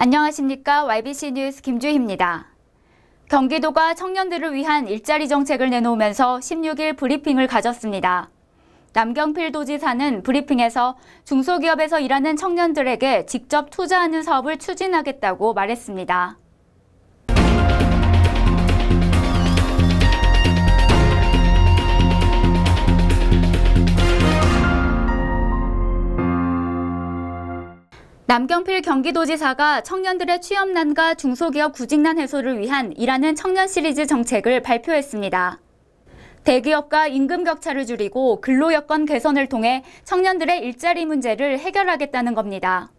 안녕하십니까. YBC 뉴스 김주희입니다. 경기도가 청년들을 위한 일자리 정책을 내놓으면서 16일 브리핑을 가졌습니다. 남경필 도지사는 브리핑에서 중소기업에서 일하는 청년들에게 직접 투자하는 사업을 추진하겠다고 말했습니다. 남경필 경기도지사가 청년들의 취업난과 중소기업 구직난 해소를 위한 일하는 청년 시리즈 정책을 발표했습니다. 대기업과 임금 격차를 줄이고 근로 여건 개선을 통해 청년들의 일자리 문제를 해결하겠다는 겁니다.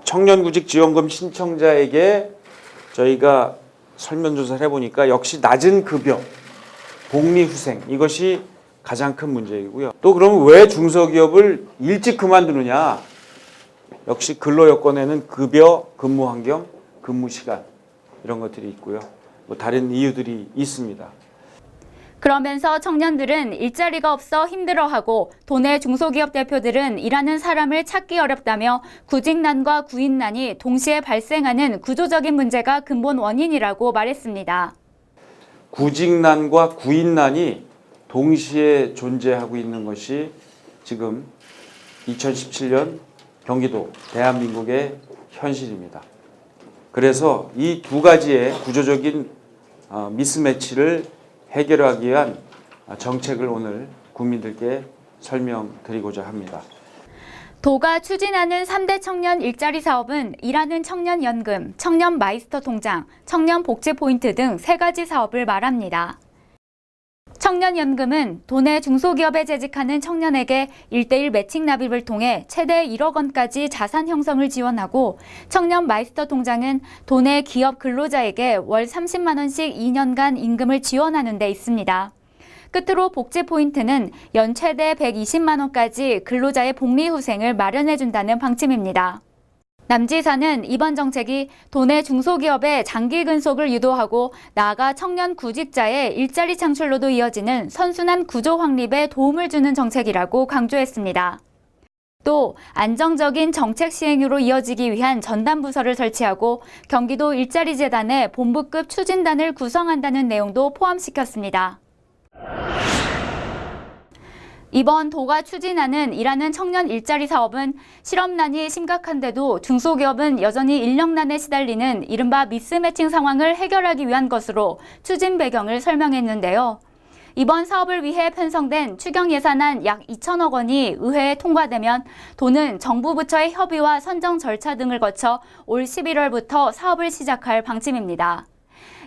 청년구직 지원금 신청자에게 저희가 설문조사를 해보니까 역시 낮은 급여, 복리후생 이것이 가장 큰 문제이고요. 또 그러면 왜 중소기업을 일찍 그만두느냐? 역시 근로여건에는 급여, 근무환경, 근무시간 이런 것들이 있고요. 뭐 다른 이유들이 있습니다. 그러면서 청년들은 일자리가 없어 힘들어하고 도내 중소기업 대표들은 일하는 사람을 찾기 어렵다며 구직난과 구인난이 동시에 발생하는 구조적인 문제가 근본 원인이라고 말했습니다. 구직난과 구인난이 동시에 존재하고 있는 것이 지금 2017년 경기도, 대한민국의 현실입니다. 그래서 이 두 가지의 구조적인 미스매치를 해결하기 위한 정책을 오늘 국민들께 설명드리고자 합니다. 도가 추진하는 3대 청년 일자리 사업은 일하는 청년 연금, 청년 마이스터 통장, 청년 복지 포인트 등 3가지 사업을 말합니다. 청년연금은 도내 중소기업에 재직하는 청년에게 1:1 매칭 납입을 통해 최대 1억 원까지 자산 형성을 지원하고 청년 마이스터 통장은 도내 기업 근로자에게 월 30만 원씩 2년간 임금을 지원하는 데 있습니다. 끝으로 복지 포인트는 연 최대 120만 원까지 근로자의 복리후생을 마련해준다는 방침입니다. 남 지사는 이번 정책이 도내 중소기업의 장기 근속을 유도하고 나아가 청년 구직자의 일자리 창출로도 이어지는 선순환 구조 확립에 도움을 주는 정책이라고 강조했습니다. 또 안정적인 정책 시행으로 이어지기 위한 전담 부서를 설치하고 경기도 일자리재단의 본부급 추진단을 구성한다는 내용도 포함시켰습니다. 이번 도가 추진하는 일하는 청년 일자리 사업은 실업난이 심각한데도 중소기업은 여전히 인력난에 시달리는 이른바 미스매칭 상황을 해결하기 위한 것으로 추진 배경을 설명했는데요. 이번 사업을 위해 편성된 추경 예산안 약 2천억 원이 의회에 통과되면 도는 정부 부처의 협의와 선정 절차 등을 거쳐 올 11월부터 사업을 시작할 방침입니다.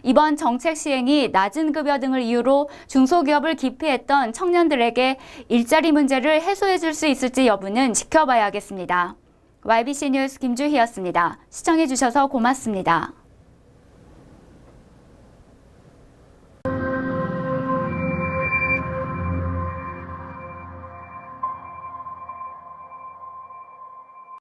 이번 정책 시행이 낮은 급여 등을 이유로 중소기업을 기피했던 청년들에게 일자리 문제를 해소해 줄 수 있을지 여부는 지켜봐야겠습니다. YBC 뉴스 김주희였습니다. 시청해 주셔서 고맙습니다.